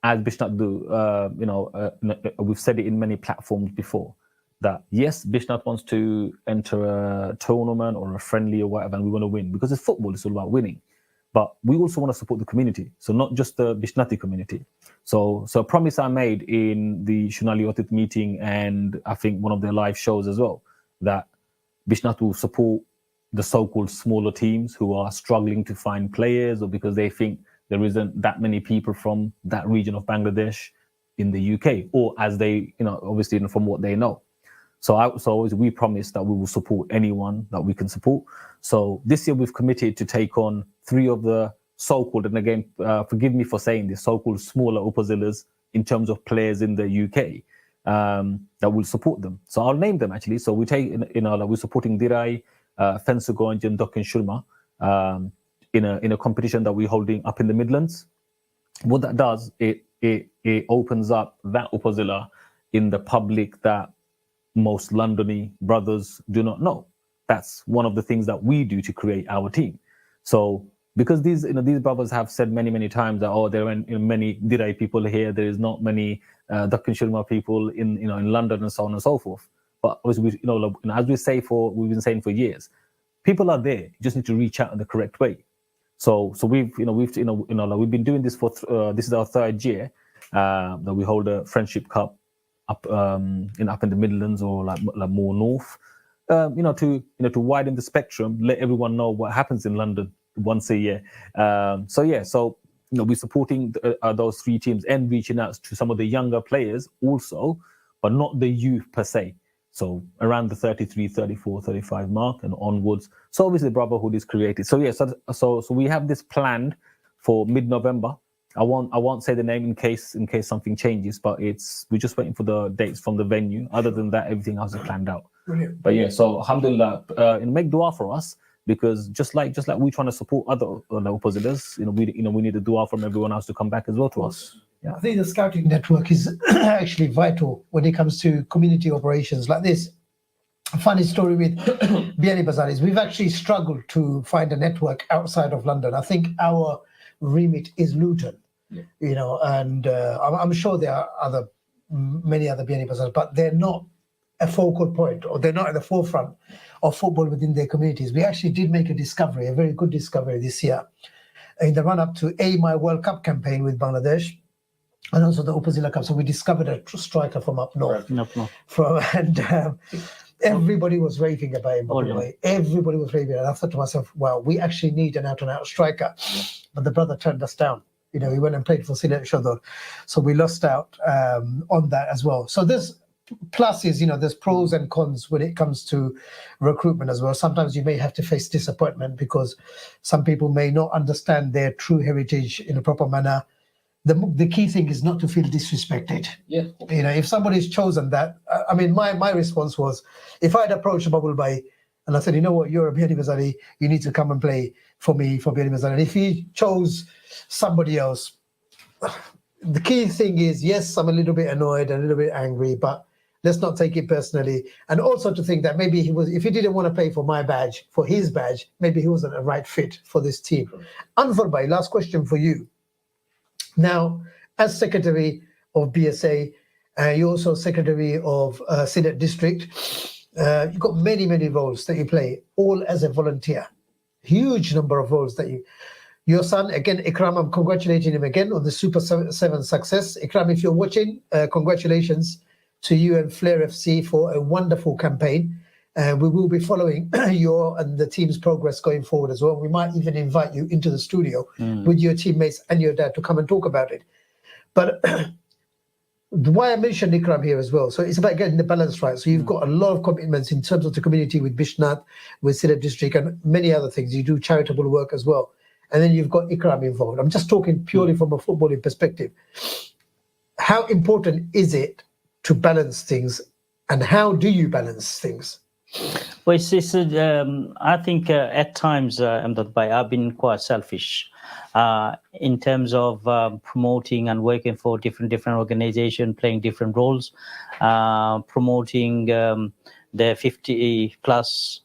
as Bishwanath do, we've said it in many platforms before, that yes, Bishwanath wants to enter a tournament or a friendly or whatever, and we want to win because it's football. It's all about winning. But we also want to support the community, so not just the Bishwanath community. So a promise I made in the Shunali Otit meeting, and I think one of their live shows as well, that Bishwanath will support the so-called smaller teams who are struggling to find players, or because they think there isn't that many people from that region of Bangladesh in the UK, or as they, obviously from what they know. So always we promise that we will support anyone that we can support. So this year we've committed to take on 3 of the so-called, and again, forgive me for saying this, so-called smaller upazillas in terms of players in the UK that will support them. So I'll name them actually. So we take, we're supporting Dirai, Fensugonj and Dokken Shurma in a competition that we're holding up in the Midlands. What that does, it opens up that upazilla in the public that most Londony brothers do not know. That's one of the things that we do to create our team. So because these brothers have said many times that there are many Dirai people here, there is not many Dokken Shurma people in London and so on and so forth. But obviously, as we've been saying for years, people are there. You just need to reach out in the correct way. So we've been doing this for this is our 3rd year that we hold a Friendship Cup up in the Midlands or like more north, to widen the spectrum, let everyone know what happens in London once a year. So we're supporting those 3 teams and reaching out to some of the younger players also, but not the youth per se. So around the 33, 34, 35 mark and onwards. So obviously the brotherhood is created. So so we have this planned for mid-November. I won't say the name in case something changes, but we're just waiting for the dates from the venue. Other than that, everything else is planned out. Brilliant. But yeah, so alhamdulillah, and make dua for us, because just like we're trying to support other oppositors, we need a dua from everyone else to come back as well to us. Yeah. I think the scouting network is actually vital when it comes to community operations like this. A funny story with Biani Bazaar is we've actually struggled to find a network outside of London. I think our remit is Luton, and I'm sure there are many other Biani Bazaars, but they're not a focal point, or they're not at the forefront of football within their communities. We actually did make a very good discovery this year in the run-up to My World Cup campaign with Bangladesh, and also the Upazila Cup. So we discovered a striker from up north. Everybody was raving about him. Everybody was raving. And I thought to myself, wow, we actually need an out-and-out striker. But the brother turned us down. He went and played for Sylhet Shodor. So we lost out on that as well. So there's pluses, there's pros and cons when it comes to recruitment as well. Sometimes you may have to face disappointment because some people may not understand their true heritage in a proper manner. The key thing is not to feel disrespected. Yeah. If somebody's chosen that, my response was, if I'd approached Babul Bhai And I said, you know what, you're a Biani Mazari, you need to come and play for me for Biani Mazari. And if he chose somebody else, the key thing is, yes, I'm a little bit annoyed, a little bit angry, but let's not take it personally. And also to think that maybe if he didn't want to play for my badge, for his badge, maybe he wasn't a right fit for this team. Anwar Bhai, last question for you. Now, as Secretary of BSA, you're also Secretary of Sylhet District. You've got many, many roles that you play, all as a volunteer. Huge number of roles that your son, again, Ikram, I'm congratulating him again on the Super 7 success. Ikram, if you're watching, congratulations to you and Flair FC for a wonderful campaign. We will be following your and the team's progress going forward as well. We might even invite you into the studio with your teammates and your dad to come and talk about it. But why I mentioned Ikram here as well, so it's about getting the balance right. So you've got a lot of commitments in terms of the community with Bishwanath, with Sylhet District, and many other things. You do charitable work as well. And then you've got Ikram involved. I'm just talking purely from a footballing perspective. How important is it to balance things, and how do you balance things? Well, I think at times, I've been quite selfish in terms of promoting and working for different organizations, playing different roles, promoting the 50 plus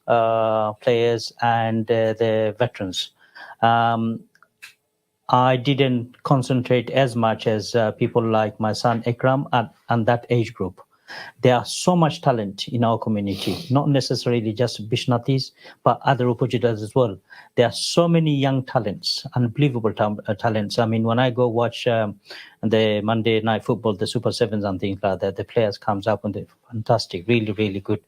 players and the veterans. I didn't concentrate as much as people like my son Ikram and that age group. There are so much talent in our community, not necessarily just Bishnathis, but other Upajilas as well. There are so many young talents, unbelievable talents. I mean, when I go watch the Monday night football, the Super Sevens and things like that, the players comes up and they're fantastic, really, really good.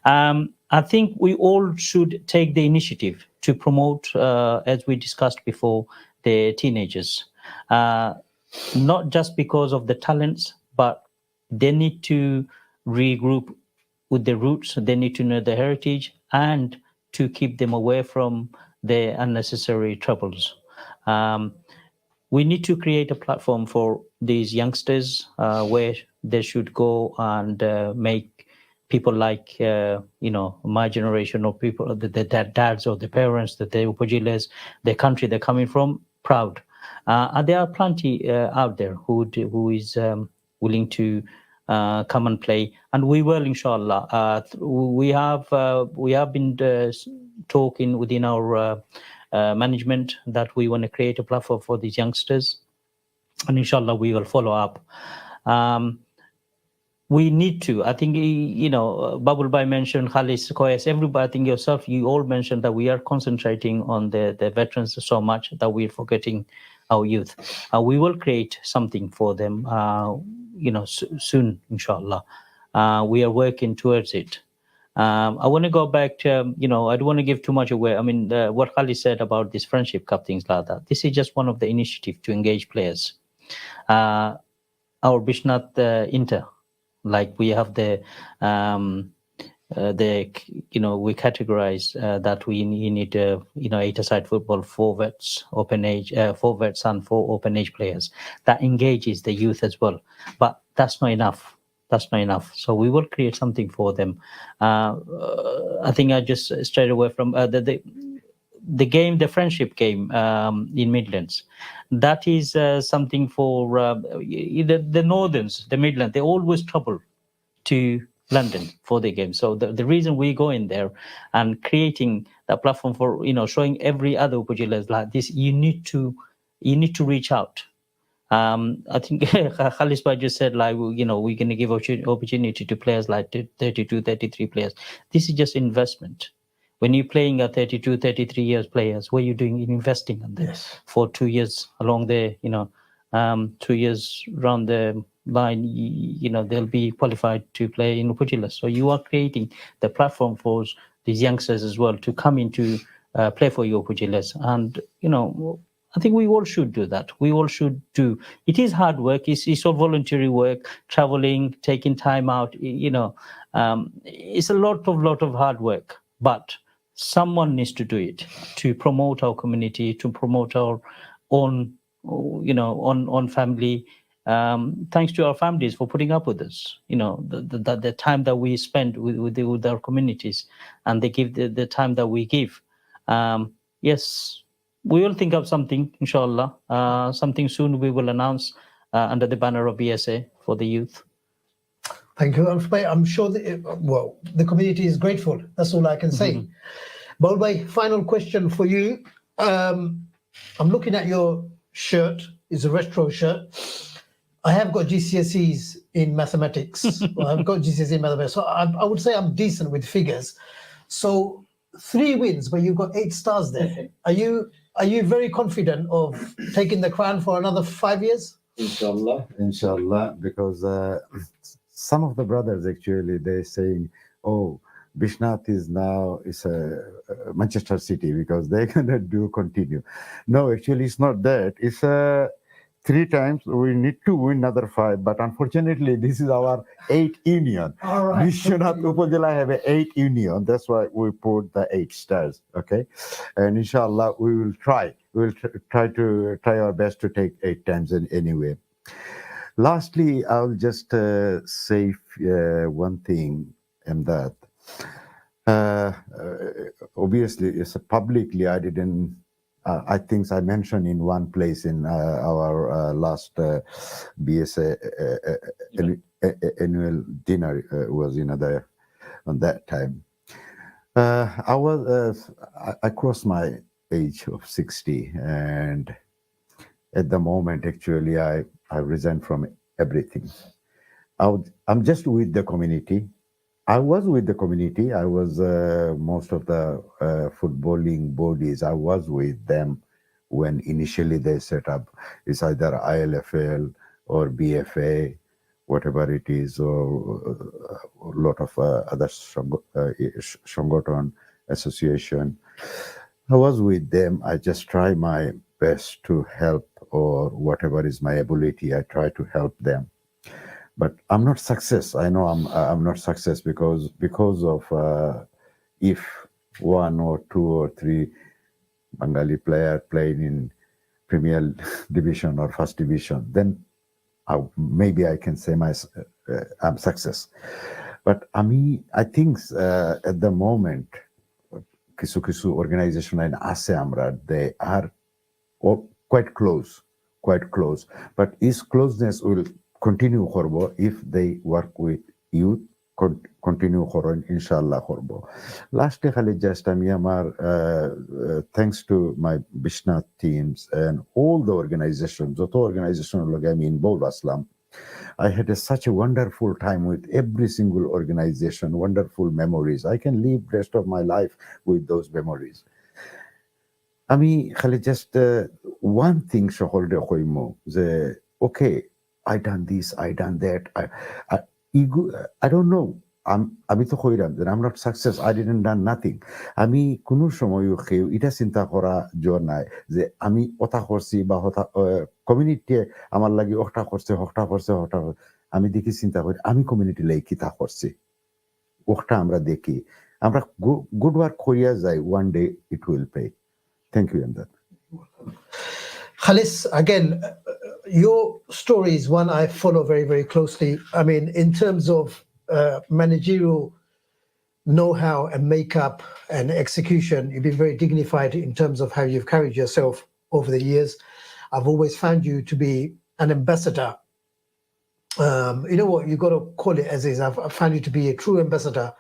I think we all should take the initiative to promote, as we discussed before, the teenagers, not just because of the talents, but they need to regroup with the roots. They need to know the heritage and to keep them away from the unnecessary troubles. We need to create a platform for these youngsters where they should go and make people like, my generation of people, the dads or the parents, the Upajilas, the country they're coming from, proud. And there are plenty out there who is willing to come and play, and we will, inshallah. We have been talking within our management that we want to create a platform for these youngsters, and inshallah we will follow up. We need to. I think Babul Bhai mentioned Khalis, Koyes, everybody. I think yourself, you all mentioned that we are concentrating on the veterans so much that we're forgetting our youth. We will create something for them. Soon, inshallah. We are working towards it. I want to go back to, I don't want to give too much away. I mean, what Khalid said about this friendship cup, things like that. This is just one of the initiatives to engage players. Our Bishnath Inter, like we have we categorize that we need, 8-a-side football, 4 vets, open age, 4 vets and 4 open age players. That engages the youth as well. But that's not enough. So we will create something for them. I think I just straight away from the game, the friendship game in Midlands. That is something for the Northerns, the Midlands. They always travel to London for the game. So the reason we go in there and creating that platform for showing every other Upajilas like this, you need to reach out. I think Khalis Bhai just said, like, we're going to give opportunity to players like 32, 33 players. This is just investment. When you're playing a 32, 33 years players, what are you doing? Investing in them. Yes. For 2 years along the, 2 years around the line, they'll be qualified to play in Upajila. So you are creating the platform for these youngsters as well to come into play for your Upajilas. And, I think we all should do that. We all should do. It is hard work. It's all voluntary work, traveling, taking time out. It's a lot of hard work. But someone needs to do it to promote our community, to promote our own, own family, Thanks to our families for putting up with us. The time that we spend with our communities, and they give the time that we give. Yes, we will think of something, inshallah. Something soon we will announce under the banner of BSA for the youth. Thank you. I'm sure the community is grateful. That's all I can say. Baul, final question for you. I'm looking at your shirt. It's a retro shirt. I have got GCSEs in mathematics. I've got GCSE in mathematics. So I would say I'm decent with figures. So 3 wins, but you've got 8 stars there. Are you very confident of taking the crown for another 5 years? Inshallah, because some of the brothers actually, they're saying, oh, Bishwanath is Manchester City because they're gonna continue. No, actually it's not that. It's 3 times we need to win another 5, but unfortunately this is our 8th union. All right. Bishwanath Upazila have an 8th union. That's why we put the 8 stars. Okay, and inshallah we will try. We will try our best to take 8 times anyway. Lastly, I'll just say one thing, and that obviously it's publicly I didn't. I think I mentioned in one place in our last BSA annual dinner was there on that time. I crossed my age of 60, and at the moment actually I resigned from everything. I'm just with the community. I was with the community. I was most of the footballing bodies. I was with them when initially they set up. It's either ILFL or BFA, whatever it is, or a lot of other Shongoton association. I was with them. I just try my best to help, or whatever is my ability, I try to help them. But I'm not success. I know I'm not success because of if 1 or 2 or 3 Bengali player playing in Premier Division or First Division, then maybe I can say I'm success. But I think at the moment, kisu organization in Amra, they are quite close. But his closeness will continue horbo if they work with youth. Continue horror, inshallah horbo. Last day, just thanks to my Bishwanath teams and all the organizations, in Bol Aslam, I had such a wonderful time with every single organization, wonderful memories. I can live the rest of my life with those memories. Just one thing, okay, I done this, I done that. I don't know. I'm not success. I didn't done nothing. Kunu shomoy ita sinta kora jor nai je ami ota korsi ba community amar lagi okta korse ami dekhi sinta kori ami community lai kita korsi okta amra dekhi amra good work koria jai, one day it will pay. Thank you, EMDAD. Khalis, again, your story is one I follow very, very closely. In terms of managerial know-how and makeup and execution, you've been very dignified in terms of how you've carried yourself over the years. I've always found you to be an ambassador. You know what, you've got to call it as is. I've found you to be a true ambassador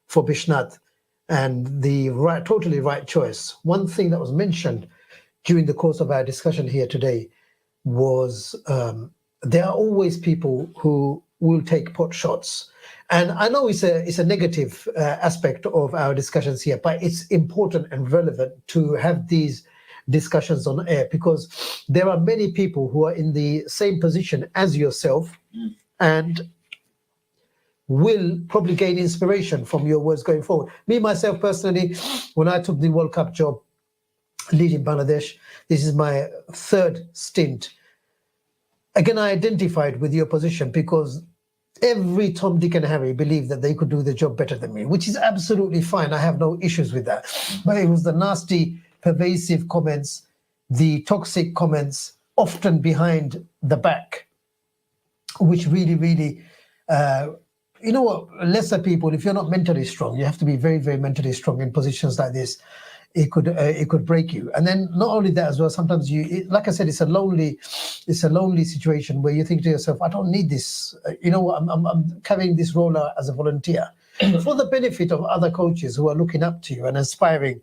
for Bishwanath, and the totally right choice. One thing that was mentioned during the course of our discussion here today was there are always people who will take pot shots. And I know it's a negative aspect of our discussions here, but it's important and relevant to have these discussions on air, because there are many people who are in the same position as yourself and will probably gain inspiration from your words going forward. Me, myself, personally, when I took the World Cup job leading Bangladesh, this is my 3rd stint. Again, I identified with your position because every Tom, Dick and Harry believed that they could do the job better than me, which is absolutely fine. I have no issues with that. But it was the nasty, pervasive comments, the toxic comments, often behind the back, which really, you know what, lesser people, if you're not mentally strong, you have to be very mentally strong in positions like this. It could break you. And then not only that as well, sometimes like I said, it's a lonely situation where you think to yourself, I don't need this. You know what, I'm carrying this role as a volunteer for the benefit of other coaches who are looking up to you and aspiring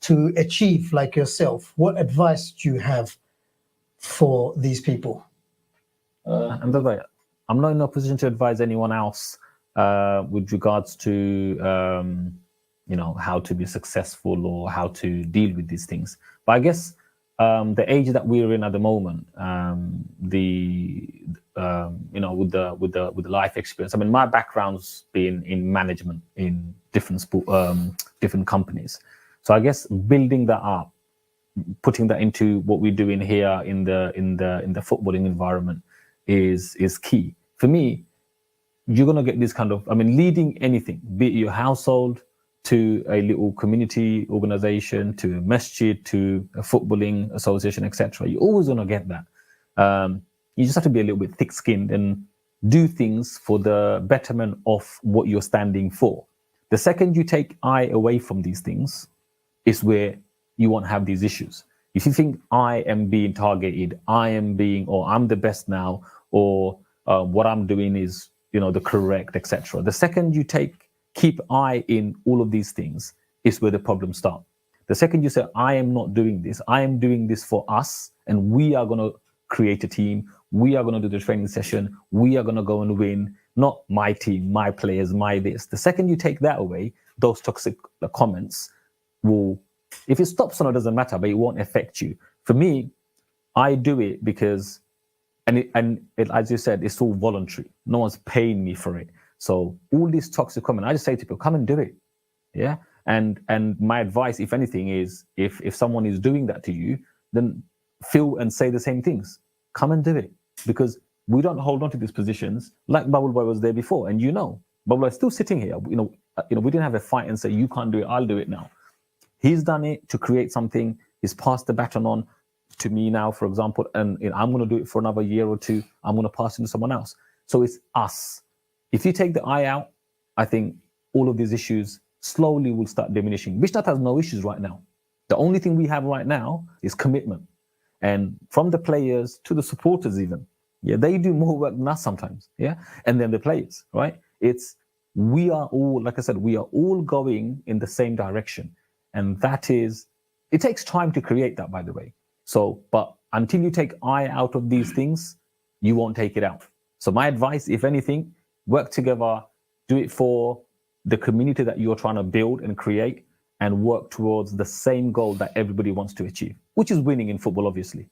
to achieve like yourself. What advice do you have for these people? I'm not in a position to advise anyone else with regards to how to be successful or how to deal with these things. But I guess the age that we're in at the moment, with the life experience. I mean, my background's been in management in different companies. So I guess building that up, putting that into what we're doing here in the footballing environment is key. For me, you're gonna get this kind of, leading anything, be it your household, to a little community organization, to a masjid, to a footballing association, etc. You're always gonna get that. You just have to be a little bit thick-skinned and do things for the betterment of what you're standing for. The second you take eye away from these things is where you won't have these issues. If you think I am being targeted, I'm the best now, or what I'm doing is, the correct, etc. The second you keep eye in all of these things is where the problems start. The second you say, I am not doing this, I am doing this for us, and we are going to create a team, we are going to do the training session, we are going to go and win, not my team, my players, my this. The second you take that away, those toxic comments will, if it stops on, it doesn't matter, but it won't affect you. For me, I do it because, as you said, it's all voluntary. No one's paying me for it. So all these toxic comments, I just say to people, come and do it. Yeah. And my advice, if anything, is if someone is doing that to you, then feel and say the same things. Come and do it. Because we don't hold on to these positions like Bubble Boy was there before. And Bubble Boy is still sitting here. We didn't have a fight and say, you can't do it, I'll do it now. He's done it to create something. He's passed the baton on to me now, for example, and I'm going to do it for another year or two. I'm going to pass it to someone else. So it's us. If you take the eye out, I think all of these issues slowly will start diminishing. Bishwanath has no issues right now. The only thing we have right now is commitment. And from the players to the supporters even. Yeah, they do more work than us sometimes. Yeah. And then the players, right? We are all, like I said, we are all going in the same direction. And it takes time to create that, by the way. So, but until you take eye out of these things, you won't take it out. So my advice, if anything, work together, do it for the community that you're trying to build and create, and work towards the same goal that everybody wants to achieve, which is winning in football, obviously.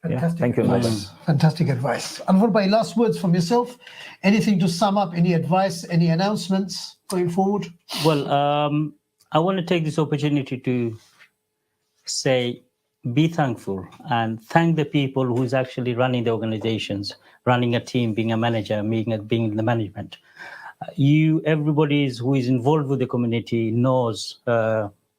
Fantastic. Yeah? Thank you. Advice. Fantastic advice. Anwar Bhai, last words from yourself. Anything to sum up, any advice, any announcements going forward? Well, I want to take this opportunity to say, be thankful and thank the people who's actually running the organizations, running a team, being a manager, being in the management. Everybody who is involved with the community knows,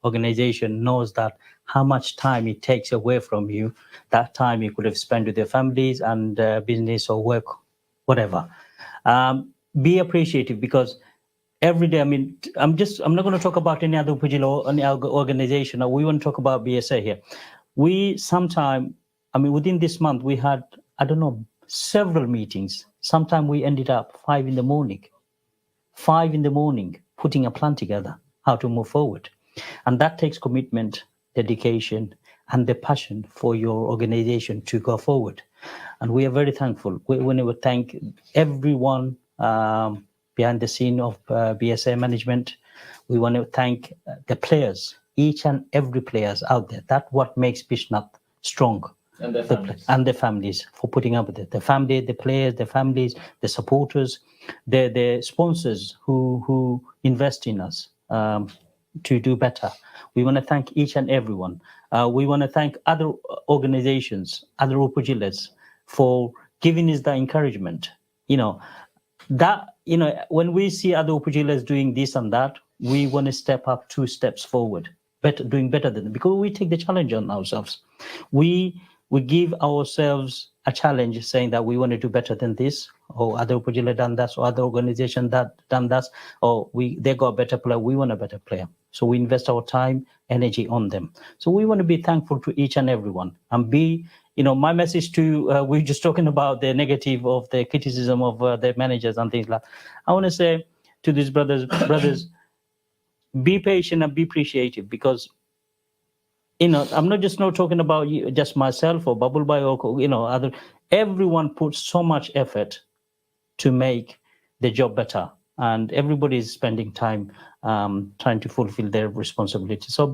organization knows that how much time it takes away from you. That time you could have spent with your families and business or work, whatever. Be appreciative, because every day, I'm not going to talk about any other Upajila or any other organization. We want to talk about BSA here. Within this month, we had, several meetings. Sometimes we ended up 5 in the morning, putting a plan together, how to move forward. And that takes commitment, dedication, and the passion for your organization to go forward. And we are very thankful. We want to thank everyone behind the scene of BSA management. We want to thank the players, each and every players out there. That's what makes Bishwanath strong. And their families. For putting up with it. The family, the players, the families, the supporters, the sponsors who invest in us to do better. We want to thank each and everyone. We want to thank other organizations, other Upajilas, for giving us the encouragement. When we see other Upajilas doing this and that, we want to step up 2 steps forward, doing better than them, because we take the challenge on ourselves. We give ourselves a challenge saying that we want to do better than this, or other Upajila done that, or other organization that done that, or they got a better player, we want a better player. So we invest our time, energy on them. So we want to be thankful to each and everyone, and be, my message to, we're just talking about the negative of the criticism of the managers and things like that. I want to say to these brothers, be patient and be appreciative, because I'm not talking about just myself or Bubble Boy or other. Everyone puts so much effort to make the job better, and everybody is spending time trying to fulfill their responsibility. So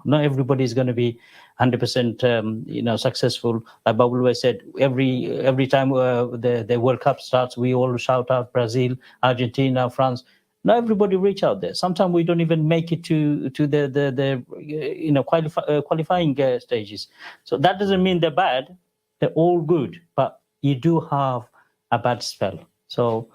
not everybody is going to be 100% successful. Like Bubble Boy said, every time the World Cup starts, we all shout out Brazil, Argentina, France. Not everybody reach out there. Sometimes we don't even make it to the qualifying stages. So that doesn't mean they're bad. They're all good, but you do have a bad spell. So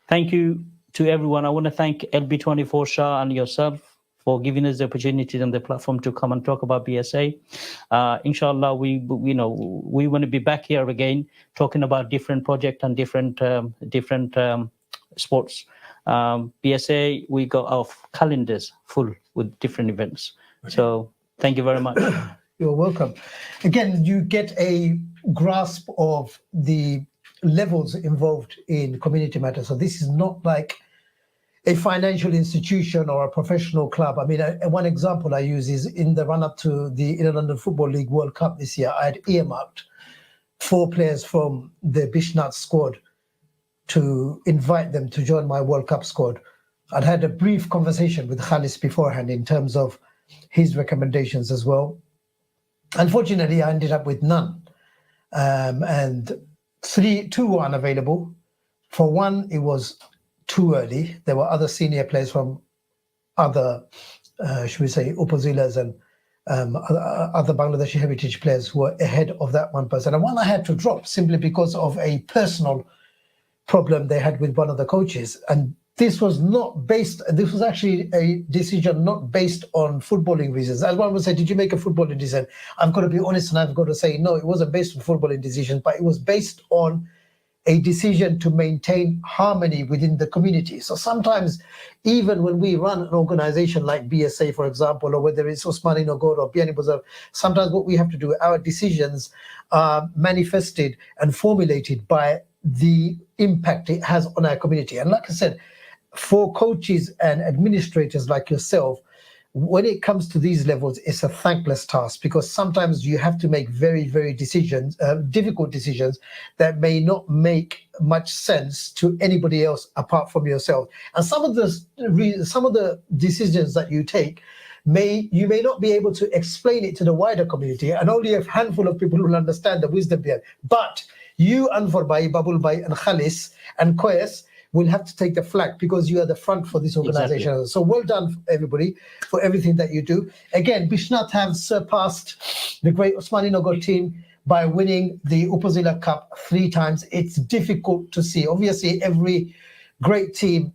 thank you to everyone. I want to thank LB24 Shah and yourself for giving us the opportunity and the platform to come and talk about BSA. Inshallah, we want to be back here again talking about different projects and different sports. BSA, we got our calendars full with different events. So thank you very much. You're welcome. Again, you get a grasp of the levels involved in community matters. So this is not like a financial institution or a professional club. I mean, one example I use is in the run-up to the Inner London Football League World Cup this year, I had earmarked 4 players from the Bishwanath squad to invite them to join my World Cup squad. I'd had a brief conversation with Khalis beforehand in terms of his recommendations as well. Unfortunately, I ended up with none. And 2 were unavailable. For one, it was too early. There were other senior players from other, should we say, Upazilas and other Bangladeshi heritage players who were ahead of that one person. And one I had to drop simply because of a personal problem they had with one of the coaches. And this was actually a decision not based on footballing reasons. As one would say, did you make a footballing decision? I've got to be honest and I've got to say, no, it wasn't based on footballing decisions, but it was based on a decision to maintain harmony within the community. So sometimes, even when we run an organization like BSA, for example, or whether it's Osmani Nogor or Biani Bazar, sometimes what we have to do, our decisions are manifested and formulated by the impact it has on our community. And like I said, for coaches and administrators like yourself, when it comes to these levels, it's a thankless task, because sometimes you have to make very, very difficult decisions that may not make much sense to anybody else apart from yourself. And some of the decisions that you take, you may not be able to explain it to the wider community, and only a handful of people will understand the wisdom behind. But you, Anwar Bhai, Babul Bhai, and Khalis, and Koyes will have to take the flak, because you are the front for this organization. Exactly. So well done, everybody, for everything that you do. Again, Bishwanath have surpassed the great Osmani Nagar team by winning the Upazila Cup 3 times. It's difficult to see. Obviously, every great team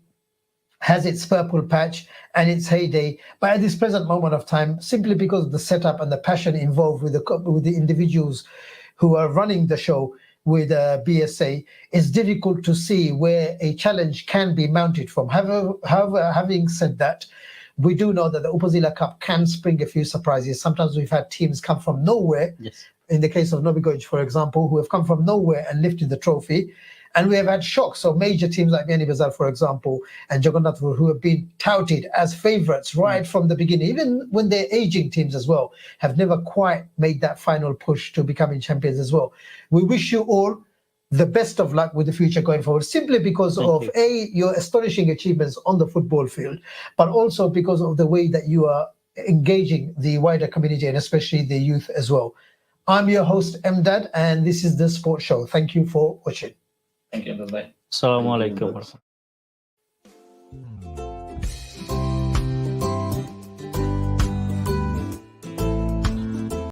has its purple patch and its heyday, but at this present moment of time, simply because of the setup and the passion involved with the individuals who are running the show with BSA, it's difficult to see where a challenge can be mounted from. However, having said that, we do know that the Upazila Cup can spring a few surprises. Sometimes we've had teams come from nowhere. Yes. In the case of Novi Goj, for example, who have come from nowhere and lifted the trophy. And we have had shocks. So major teams like Biani Bazar, for example, and Jagannathpur, who have been touted as favourites right from the beginning, even when they're aging teams as well, have never quite made that final push to becoming champions as well. We wish you all the best of luck with the future going forward, simply because of your astonishing achievements on the football field, but also because of the way that you are engaging the wider community and especially the youth as well. I'm your host, EMDAD, and this is The Sports Show. Thank you for watching. Thank you. Bye-bye. Assalamu alaikum.